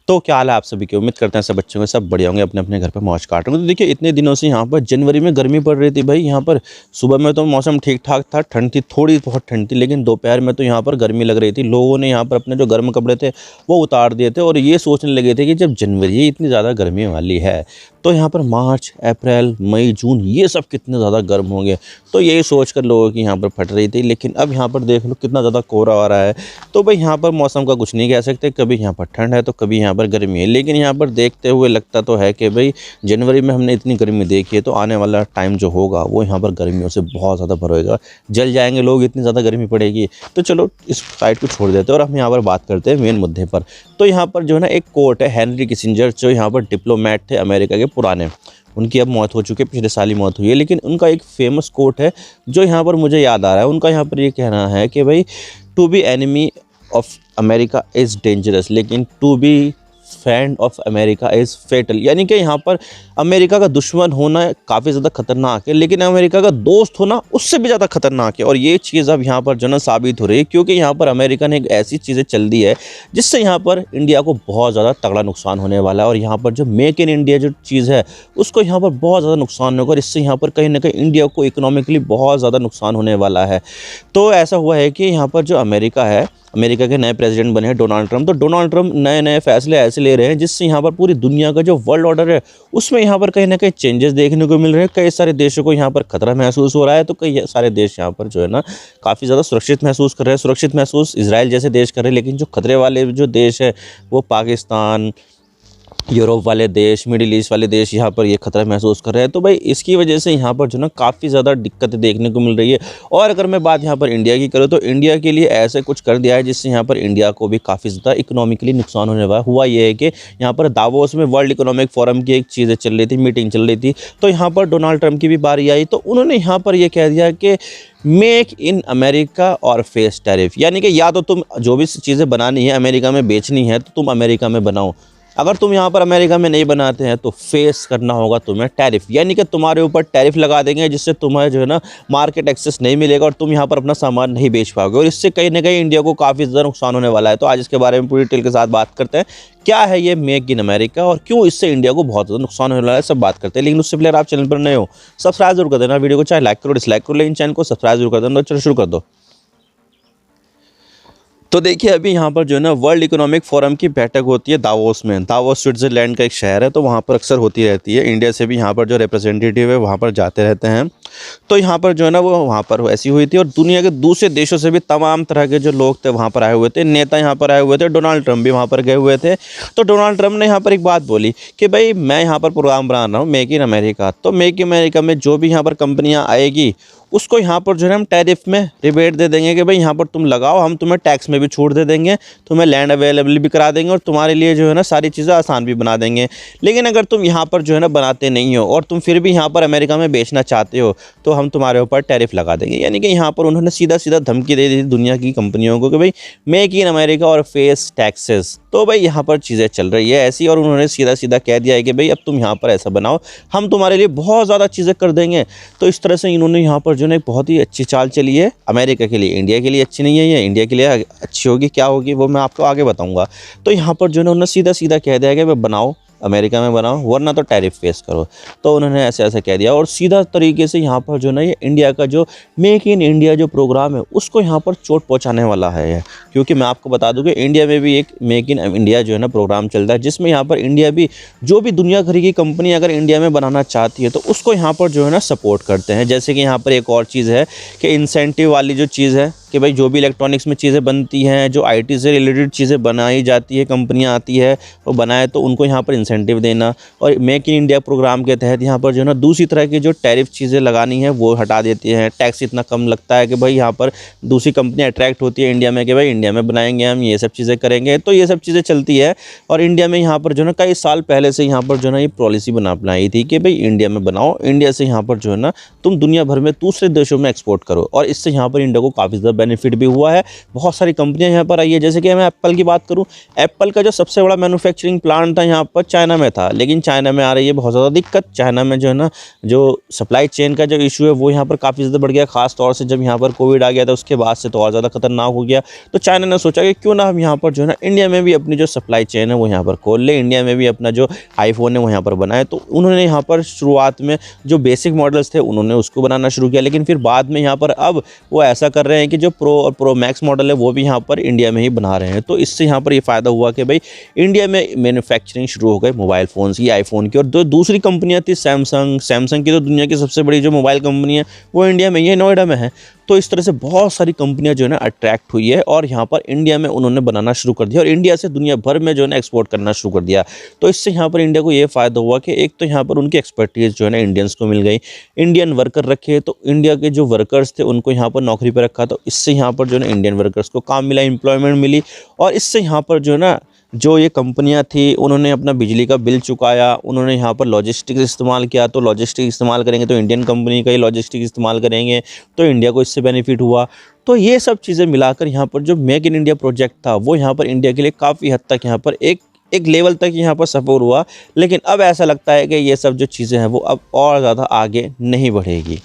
तो क्या हाल है आप सभी की। उम्मीद करते हैं सब बच्चों के सब बढ़िया होंगे, अपने अपने घर पे मौज काट रहे हैं। तो देखिए इतने दिनों से यहाँ पर जनवरी में गर्मी पड़ रही थी भाई। यहाँ पर सुबह में तो मौसम ठीक ठाक था, ठंड थी, थोड़ी बहुत ठंड थी, लेकिन दोपहर में तो यहाँ पर गर्मी लग रही थी। लोगों ने यहाँ पर अपने जो गर्म कपड़े थे वो उतार दिए थे और ये सोचने लगे थे कि जब जनवरी इतनी ज़्यादा गर्मी वाली है तो यहाँ पर मार्च, अप्रैल, मई, जून ये सब कितने ज़्यादा गर्म होंगे। तो यही सोच कर लोगों की यहाँ पर फट रही थी। लेकिन अब यहाँ पर देख लो कितना ज़्यादा कोहरा आ रहा है। तो भाई यहाँ पर मौसम का कुछ नहीं कह सकते, कभी यहाँ पर ठंड है तो कभी यहाँ पर गर्मी है। लेकिन यहाँ पर देखते हुए लगता तो है कि भाई जनवरी में हमने इतनी गर्मी देखी है तो आने वाला टाइम जो होगा वो यहाँ पर गर्मियों से बहुत ज़्यादा भरेगा, जल जाएंगे लोग, इतनी ज़्यादा गर्मी पड़ेगी। तो चलो इस साइड को छोड़ देते हैं और हम यहाँ पर बात करते हैं मेन मुद्दे पर। तो यहाँ पर जो है ना एक कोट है, हेनरी किसिंजर, जो यहाँ पर डिप्लोमेट थे अमेरिका के पुराने, उनकी अब मौत हो चुकी है, पिछले साल ही मौत हुई है। लेकिन उनका एक फेमस कोट है जो यहाँ पर मुझे याद आ रहा है। उनका यहाँ पर ये कहना है कि भाई to be enemy of America is dangerous लेकिन to be friend of America is fatal. यानी कि यहाँ पर अमेरिका का दुश्मन होना काफ़ी ज़्यादा खतरनाक है, लेकिन अमेरिका का दोस्त होना उससे भी ज़्यादा खतरनाक है। और ये चीज़ अब यहाँ पर जो ना साबित हो रही है, क्योंकि यहाँ पर अमेरिका ने एक ऐसी चीज़ें चल दी है जिससे यहाँ पर इंडिया को बहुत ज़्यादा तगड़ा नुकसान होने वाला है। और यहाँ पर जो मेक इन इंडिया जो चीज़ है उसको यहाँ पर बहुत ज़्यादा नुकसान होगा और इससे यहाँ पर कहीं ना कहीं इंडिया को इकोनॉमिकली बहुत ज़्यादा नुकसान होने वाला है। तो ऐसा हुआ है कि यहाँ पर जो अमेरिका है, अमेरिका के नए प्रेसिडेंट बने हैं डोनाल्ड ट्रंप। तो डोनाल्ड ट्रंप नए नए फैसले ऐसे ले रहे हैं जिससे यहाँ पर पूरी दुनिया का जो वर्ल्ड ऑर्डर है उसमें यहाँ पर कहीं ना कहीं चेंजेस देखने को मिल रहे हैं। कई सारे देशों को यहाँ पर खतरा महसूस हो रहा है, तो कई सारे देश यहाँ पर जो है ना काफ़ी ज़्यादा सुरक्षित महसूस कर रहे हैं। सुरक्षित महसूस इजराइल जैसे देश कर रहे हैं, लेकिन जो खतरे वाले जो देश है वो पाकिस्तान, यूरोप वाले देश, मिडिल ईस्ट वाले देश यहाँ पर ये खतरा महसूस कर रहे हैं। तो भाई इसकी वजह से यहाँ पर जो ना काफ़ी ज़्यादा दिक्कतें देखने को मिल रही है। और अगर मैं बात यहाँ पर इंडिया की करूँ तो इंडिया के लिए ऐसे कुछ कर दिया है जिससे यहाँ पर इंडिया को भी काफ़ी ज़्यादा इकोनॉमिकली नुकसान होने वाला। हुआ ये है कि यहाँ पर दावोस में वर्ल्ड इकोनॉमिक फोरम की एक चीज़ें चल रही थी, मीटिंग चल रही थी। तो यहाँ पर डोनाल्ड ट्रंप की भी बारी आई, तो उन्होंने यहाँ पर यह कह दिया कि मेक इन अमेरिका और फेस टैरिफ। यानी कि या तो तुम जो भी चीज़ें बनानी है अमेरिका में बेचनी है तो तुम अमेरिका में बनाओ, अगर तुम यहाँ पर अमेरिका में नहीं बनाते हैं तो फेस करना होगा तुम्हें टैरिफ। यानी कि तुम्हारे ऊपर टैरिफ लगा देंगे जिससे तुम्हें जो है ना मार्केट एक्सेस नहीं मिलेगा और तुम यहाँ पर अपना सामान नहीं बेच पाओगे। और इससे कहीं ना कहीं इंडिया को काफ़ी ज़्यादा नुकसान होने वाला है। तो आज इसके बारे में पूरी डिटेल के साथ बात करते हैं, क्या है ये मेक इन अमेरिका और क्यों इससे इंडिया को बहुत ज़्यादा नुकसान होने वाला है, सब बात करते हैं। लेकिन उससे पहले आप चैनल पर नए हो सब्सक्राइब जरूर कर देना, वीडियो को चाहे लाइक करो डिसलाइक करो, लेकिन चैनल को सब्सक्राइब जरूर कर देना। चलो शुरू कर दो। तो देखिए अभी यहाँ पर जो है ना वर्ल्ड इकोनॉमिक फोरम की बैठक होती है दावोस में। दावोस स्विट्ज़रलैंड का एक शहर है, तो वहाँ पर अक्सर होती रहती है। इंडिया से भी यहाँ पर जो रिप्रेजेंटेटिव है वहाँ पर जाते रहते हैं। तो यहाँ पर जो है ना वो वहाँ पर ऐसी हुई थी और दुनिया के दूसरे देशों से भी तमाम तरह के जो लोग थे वहाँ पर आए हुए थे, नेता यहाँ पर आए हुए थे। डोनाल्ड ट्रंप भी वहाँ पर गए हुए थे। तो डोनाल्ड ट्रंप ने यहाँ पर एक बात बोली कि भाई मैं यहाँ पर प्रोग्राम बना रहा हूँ मेक इन अमेरिका। तो मेक इन अमेरिका में जो भी यहाँ पर कंपनियाँ आएगी उसको यहाँ पर जो है हम टैरिफ में रिबेट दे देंगे कि भाई यहाँ पर तुम लगाओ, हम तुम्हें टैक्स में भी छूट दे देंगे, तुम्हें लैंड अवेलेबल भी करा देंगे और तुम्हारे लिए जो है ना सारी चीज़ें आसान भी बना देंगे। लेकिन अगर तुम यहाँ पर जो है ना बनाते नहीं हो और तुम फिर भी यहाँ पर अमेरिका में बेचना चाहते हो तो हम तुम्हारे ऊपर टैरिफ लगा देंगे। यानी कि यहाँ पर उन्होंने सीधा सीधा धमकी दे दी दुनिया की कंपनियों को कि भाई मेक इन अमेरिका और फेस टैक्सेस। तो भाई यहाँ पर चीज़ें चल रही है ऐसी और उन्होंने सीधा सीधा कह दिया है कि भाई अब तुम यहाँ पर ऐसा बनाओ, हम तुम्हारे लिए बहुत ज़्यादा चीज़ें कर देंगे। तो इस तरह से इन्होंने यहाँ पर जो है बहुत ही अच्छी चाल चली है अमेरिका के लिए। इंडिया के लिए अच्छी नहीं है ये, इंडिया के लिए अच्छी होगी, क्या होगी वो मैं आपको आगे बताऊँगा। तो यहाँ पर जो है उन्होंने सीधा सीधा कह दिया कि भाई बनाओ अमेरिका में बनाओ वरना तो टैरिफ फेस करो। तो उन्होंने ऐसे ऐसे कह दिया और सीधा तरीके से यहाँ पर जो ना ये इंडिया का जो मेक इन इंडिया जो प्रोग्राम है उसको यहाँ पर चोट पहुँचाने वाला है। क्योंकि मैं आपको बता दूं कि इंडिया में भी एक मेक इन इंडिया जो है ना प्रोग्राम चलता है जिसमें यहाँ पर इंडिया भी जो भी दुनिया भर की कंपनी अगर इंडिया में बनाना चाहती है तो उसको यहाँ पर जो है ना सपोर्ट करते हैं। जैसे कि यहाँ पर एक और चीज़ है कि इंसेंटिव वाली जो चीज़ है कि भाई जो भी इलेक्ट्रॉनिक्स में चीज़ें बनती हैं, जो आईटी से रिलेटेड चीज़ें बनाई जाती है, कंपनियां आती है वो बनाए तो उनको यहाँ पर इंसेंटिव देना। और मेक इन इंडिया प्रोग्राम के तहत यहाँ पर जो है ना दूसरी तरह की जो टैरिफ चीज़ें लगानी है वो हटा देती हैं। टैक्स इतना कम लगता है कि भाई यहाँ पर दूसरी कंपनियाँ अट्रैक्ट होती है इंडिया में कि भाई इंडिया में बनाएंगे हम, ये सब चीज़ें करेंगे। तो ये सब चीज़ें चलती है और इंडिया में यहाँ पर जो है ना कई साल पहले से यहाँ पर जो है ना ये पॉलिसी बनाई थी कि भाई इंडिया में बनाओ, इंडिया से यहाँ पर जो है ना तुम दुनिया भर में दूसरे देशों में एक्सपोर्ट करो और इससे यहाँ पर इंडिया को काफ़ी ज़्यादा बेनिफिट भी हुआ है। बहुत सारी कंपनियां यहाँ पर आई है, जैसे कि मैं एप्पल की बात करूँ, एप्पल का जो सबसे बड़ा मैन्युफैक्चरिंग प्लांट था यहाँ पर चाइना में था, लेकिन चाइना में आ रही है बहुत ज़्यादा दिक्कत। चाइना में जो है ना, जो सप्लाई चेन का जो इशू है वो यहाँ पर काफ़ी ज़्यादा बढ़ गया, खास तौर से जब यहाँ पर कोविड आ गया था उसके बाद से तो और ज़्यादा खतरनाक हो गया। तो चाइना ने सोचा कि क्यों ना हम यहाँ पर जो है ना इंडिया में भी अपनी जो सप्लाई चेन है वो यहाँ पर खोल ले, इंडिया में भी अपना जो आईफोन है वो यहाँ पर बनाए। तो उन्होंने यहाँ पर शुरुआत में जो बेसिक मॉडल्स थे उन्होंने उसको बनाना शुरू किया, लेकिन फिर बाद में यहाँ पर अब वो ऐसा कर रहे हैं कि जो प्रो और प्रो मैक्स मॉडल है वो भी यहाँ पर इंडिया में ही बना रहे हैं। तो इससे यहाँ पर ये फ़ायदा हुआ कि भाई इंडिया में मैन्युफैक्चरिंग शुरू हो गई मोबाइल फ़ोन्स की, आईफोन की। और जो दूसरी कंपनियाँ थी सैमसंग की, तो दुनिया की सबसे बड़ी जो मोबाइल कंपनी है वो इंडिया में ही है, नोएडा में है। तो इस तरह से बहुत सारी कंपनियां जो है ना अट्रैक्ट हुई है और यहाँ पर इंडिया में उन्होंने बनाना शुरू कर दिया और इंडिया से दुनिया भर में जो है ना एक्सपोर्ट करना शुरू कर दिया। तो इससे यहाँ पर इंडिया को ये फ़ायदा हुआ कि एक तो यहाँ पर उनकी एक्सपर्टीज़ जो है ना इंडियंस को मिल गई, इंडियन वर्कर रखे, तो इंडिया के जो वर्कर्स थे उनको यहाँ पर नौकरी पर रखा, तो इससे यहाँ पर जो है ना इंडियन वर्कर्स को काम मिला, एम्प्लॉयमेंट मिली। और इससे यहाँ पर जो है ना जो ये कंपनियां थी उन्होंने अपना बिजली का बिल चुकाया, उन्होंने यहाँ पर लॉजिस्टिक्स इस्तेमाल किया। तो लॉजिस्टिक्स इस्तेमाल करेंगे तो इंडियन कंपनी का ही लॉजिस्टिक्स इस्तेमाल करेंगे, तो इंडिया को इससे बेनिफिट हुआ। तो ये सब चीज़ें मिलाकर यहाँ पर जो मेक इन इंडिया प्रोजेक्ट था वो यहाँ पर इंडिया के लिए काफ़ी हद तक यहाँ पर एक लेवल तक यहाँ पर सफल हुआ। लेकिन अब ऐसा लगता है कि ये सब जो चीज़ें हैं वो अब और ज़्यादा आगे नहीं बढ़ेगी,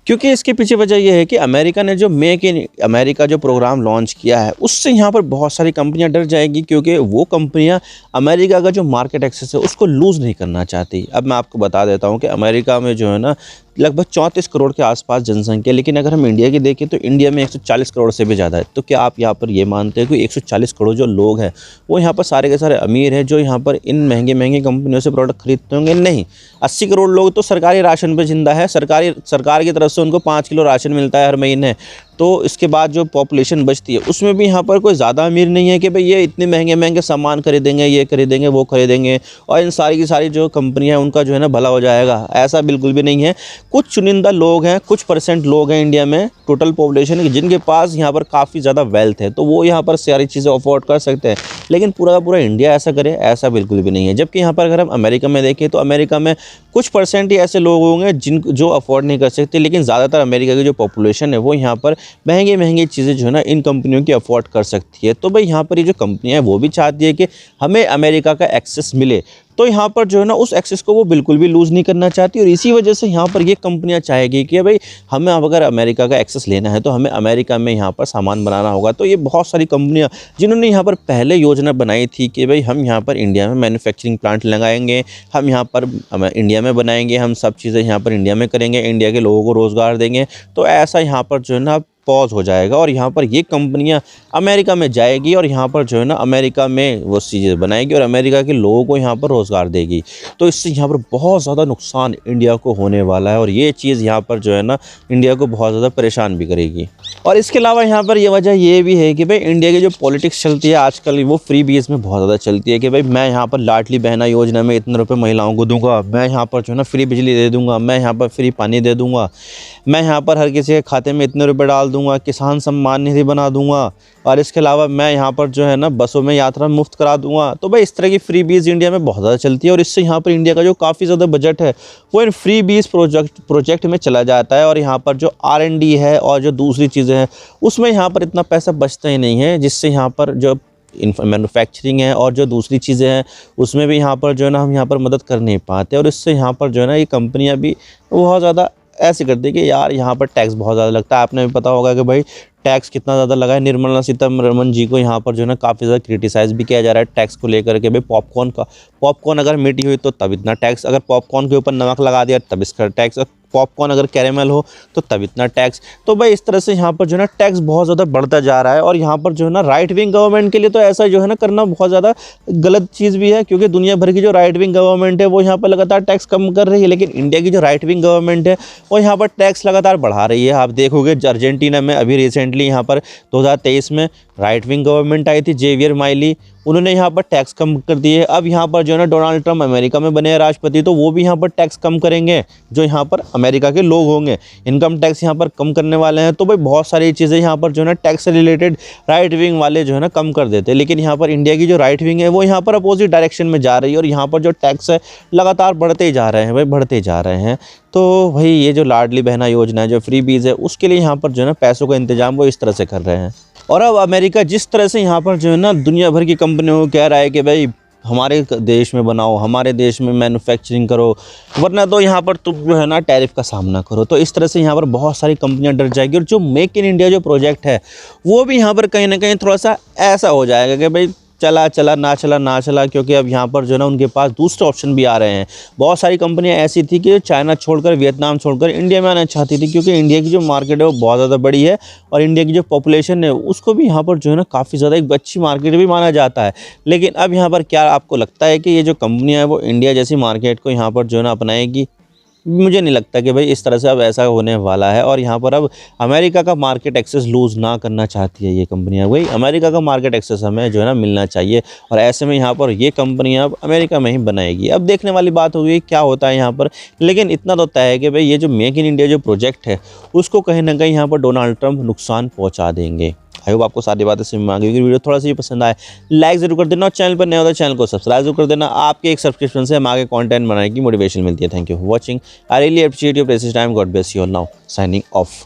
क्योंकि इसके पीछे वजह यह है कि अमेरिका ने जो मेक इन अमेरिका जो प्रोग्राम लॉन्च किया है उससे यहाँ पर बहुत सारी कंपनियां डर जाएगी, क्योंकि वो कंपनियां अमेरिका का जो मार्केट एक्सेस है उसको लूज़ नहीं करना चाहती। अब मैं आपको बता देता हूँ कि अमेरिका में जो है ना लगभग 34 करोड़ के आसपास जनसंख्या, लेकिन अगर हम इंडिया की देखें तो इंडिया में 140 करोड़ से भी ज़्यादा है। तो क्या आप यहाँ पर ये मानते हैं कि 140 करोड़ जो लोग हैं वो यहाँ पर सारे के सारे अमीर हैं जो यहाँ पर इन महंगी महंगी कंपनियों से प्रोडक्ट खरीदते होंगे? नहीं, 80 करोड़ लोग तो सरकारी राशन पे जिंदा है, सरकार की तरफ से उनको 5 किलो राशन मिलता है हर महीने। तो इसके बाद जो पॉपुलेशन बचती है उसमें भी यहाँ पर कोई ज़्यादा अमीर नहीं है कि भाई ये इतने महंगे महंगे सामान खरीदेंगे, ये खरीदेंगे, वो खरीदेंगे और इन सारी की सारी जो कंपनियां हैं उनका जो है ना भला हो जाएगा। ऐसा बिल्कुल भी नहीं है। कुछ चुनिंदा लोग हैं, कुछ परसेंट लोग हैं इंडिया में टोटल पॉपुलेशन के जिनके पास यहाँ पर काफ़ी ज़्यादा वेल्थ है, तो वो यहाँ पर सारी चीज़ें अफोर्ड कर सकते हैं। लेकिन पूरा का पूरा इंडिया ऐसा करे, ऐसा बिल्कुल भी नहीं है। जबकि यहाँ पर अगर हम अमेरिका में देखें तो अमेरिका में कुछ परसेंट ही ऐसे लोग होंगे जो अफोर्ड नहीं कर सकते, लेकिन ज़्यादातर अमेरिका की जो पॉपुलेशन है वो यहाँ पर महंगी महंगी चीज़ें जो है ना इन कंपनियों की अफोर्ड कर सकती है। तो भाई यहाँ पर ये जो कंपनियाँ हैं वो भी चाहती है कि हमें अमेरिका का एक्सेस मिले, तो यहाँ पर जो है ना उस एक्सेस को वो बिल्कुल भी लूज़ नहीं करना चाहती। और इसी वजह से यहाँ पर ये कंपनियाँ चाहेगी कि भाई हमें अगर अमेरिका का एक्सेस लेना है तो हमें अमेरिका में यहाँ पर सामान बनाना होगा। तो ये बहुत सारी कंपनियाँ जिन्होंने यहाँ पर पहले योजना बनाई थी कि भाई हम यहाँ पर इंडिया में मैन्युफैक्चरिंग प्लांट लगाएंगे, हम यहाँ पर इंडिया में बनाएंगे, हम सब चीज़ें यहाँ पर इंडिया में करेंगे, इंडिया के लोगों को रोज़गार देंगे, तो ऐसा यहाँ पर जो है ना पॉज हो जाएगा और यहाँ पर ये कंपनियाँ अमेरिका में जाएगी और यहाँ पर जो है ना अमेरिका में वो चीज़ें बनाएगी और अमेरिका के लोगों को यहाँ पर रोज़गार देगी। तो इससे यहाँ पर बहुत ज़्यादा नुकसान इंडिया को होने वाला है और ये चीज़ यहाँ पर जो है ना इंडिया को बहुत ज़्यादा परेशान भी करेगी। और इसके अलावा यहाँ पर ये वजह ये भी है कि भाई इंडिया की जो पॉलिटिक्स चलती है आजकल वो फ्री बेस में बहुत ज़्यादा चलती है कि भाई मैं यहाँ पर लाडली बहना योजना में इतने रुपये महिलाओं को दूंगा, मैं यहाँ पर जो है ना फ्री बिजली दे दूँगा, मैं यहाँ पर फ्री पानी दे दूँगा, मैं यहाँ पर हर किसी के खाते में इतने रुपये डाल दूंगा, किसान सम्मान निधि बना दूंगा, और इसके अलावा मैं यहाँ पर जो है ना बसों में यात्रा मुफ्त करा दूंगा। तो भाई इस तरह की फ्री बीज इंडिया में बहुत ज़्यादा चलती है और इससे यहाँ पर इंडिया का जो काफ़ी ज़्यादा बजट है वो इन फ्री बीज प्रोजेक्ट में चला जाता है और यहाँ पर जो R&D है और जो दूसरी चीज़ें हैं उसमें यहाँ पर इतना पैसा बचता ही नहीं है, जिससे यहाँ पर जो मैन्युफैक्चरिंग है और जो दूसरी चीज़ें हैं उसमें भी यहाँ पर जो है ना हम यहाँ पर मदद कर नहीं पाते। और इससे यहाँ पर जो है ना ये कंपनियाँ भी बहुत ज़्यादा ऐसे करती है कि यार यहाँ पर टैक्स बहुत ज़्यादा लगता है। आपने भी पता होगा कि भाई टैक्स कितना ज़्यादा लगा है। निर्मला सीतारमण जी को यहाँ पर जो है ना काफ़ी ज़्यादा क्रिटिसाइज़ भी किया जा रहा है टैक्स को लेकर के। भाई पॉपकॉर्न अगर मीठी हुई तो तब इतना टैक्स, अगर पॉपकॉर्न के ऊपर नमक लगा दिया तब इसका टैक्स, पॉपकॉर्न अगर कैरेमल हो तो तब इतना टैक्स। तो भाई इस तरह से यहाँ पर जो है ना टैक्स बहुत ज़्यादा बढ़ता जा रहा है और यहाँ पर जो है ना राइट विंग गवर्नमेंट के लिए तो ऐसा जो है ना करना बहुत ज़्यादा गलत चीज़ भी है, क्योंकि दुनिया भर की जो राइट विंग गवर्नमेंट है वो यहाँ पर लगातार टैक्स कम कर रही है, लेकिन इंडिया की जो राइट विंग गवर्नमेंट है वो यहाँ पर टैक्स लगातार बढ़ा रही है। आप देखोगे अर्जेंटीना में अभी रिसेंटली यहाँ पर 2023 में राइट विंग गवर्नमेंट आई थी, जेवियर माइली, उन्होंने यहाँ पर टैक्स कम कर दिए। अब यहाँ पर जो है ना डोनाल्ड ट्रम्प अमेरिका में बने हैं राष्ट्रपति, तो वो भी यहाँ पर टैक्स कम करेंगे। जो यहाँ पर अमेरिका के लोग होंगे इनकम टैक्स यहाँ पर कम करने वाले हैं। तो भाई बहुत सारी चीज़ें यहाँ पर जो है ना टैक्स से रिलेटेड राइट विंग वाले जो है ना कम कर देते हैं, लेकिन यहाँ पर इंडिया की जो राइट विंग है वो यहाँ पर अपोजिट डायरेक्शन में जा रही है और यहाँ पर जो टैक्स है लगातार बढ़ते ही जा रहे हैं भाई, बढ़ते जा रहे हैं। तो भाई ये जो लाडली बहना योजना है, जो फ्री बीज है, उसके लिए यहाँ पर जो है ना पैसों का इंतजाम वो इस तरह से कर रहे हैं। और अब अमेरिका जिस तरह से यहाँ पर जो है ना दुनिया भर की कंपनियों को कह रहा है कि भाई हमारे देश में बनाओ, हमारे देश में मैन्युफैक्चरिंग करो, वरना तो यहाँ पर तुम जो है ना टैरिफ का सामना करो। तो इस तरह से यहाँ पर बहुत सारी कंपनियां डर जाएगी और जो मेक इन इंडिया जो प्रोजेक्ट है वो भी यहाँ पर कहीं ना कहीं थोड़ा सा ऐसा हो जाएगा कि भाई चला चला ना चला ना चला, क्योंकि अब यहाँ पर जो है ना उनके पास दूसरे ऑप्शन भी आ रहे हैं। बहुत सारी कंपनियां ऐसी थी कि चाइना छोड़कर, वियतनाम छोड़कर इंडिया में आना चाहती थी, क्योंकि इंडिया की जो मार्केट है वो बहुत ज़्यादा बड़ी है और इंडिया की जो पॉपुलेशन है उसको भी यहाँ पर जो है ना काफ़ी ज़्यादा एक अच्छी मार्केट भी माना जाता है। लेकिन अब यहाँ पर क्या आपको लगता है कि ये जो कंपनियाँ हैं वो इंडिया जैसी मार्केट को यहाँ पर जो है ना अपनाएगी? मुझे नहीं लगता कि भाई इस तरह से अब ऐसा होने वाला है। और यहाँ पर अब अमेरिका का मार्केट एक्सेस लूज़ ना करना चाहती है ये कंपनियाँ। वही अमेरिका का मार्केट एक्सेस हमें जो है ना मिलना चाहिए और ऐसे में यहाँ पर ये कंपनियाँ अब अमेरिका में ही बनाएगी। अब देखने वाली बात होगी क्या होता है यहाँ पर, लेकिन इतना तो तय है कि भाई ये जो मेक इन इंडिया जो प्रोजेक्ट है उसको कहीं ना कहीं यहाँ पर डोनाल्ड ट्रम्प नुकसान पहुँचा देंगे। आई होप आपको सारी बातें समझ में आ गई। वीडियो थोड़ा सा भी पसंद आए लाइक जरूर कर देना और चैनल पर नया होता है चैनल को सब्सक्राइब जरूर कर देना। आपके एक सब्सक्रिप्शन से हम आगे कंटेंट बनाने की मोटिवेशन मिलती है। Thank you for watching. I really appreciate your precious time. God bless you all. Now signing off.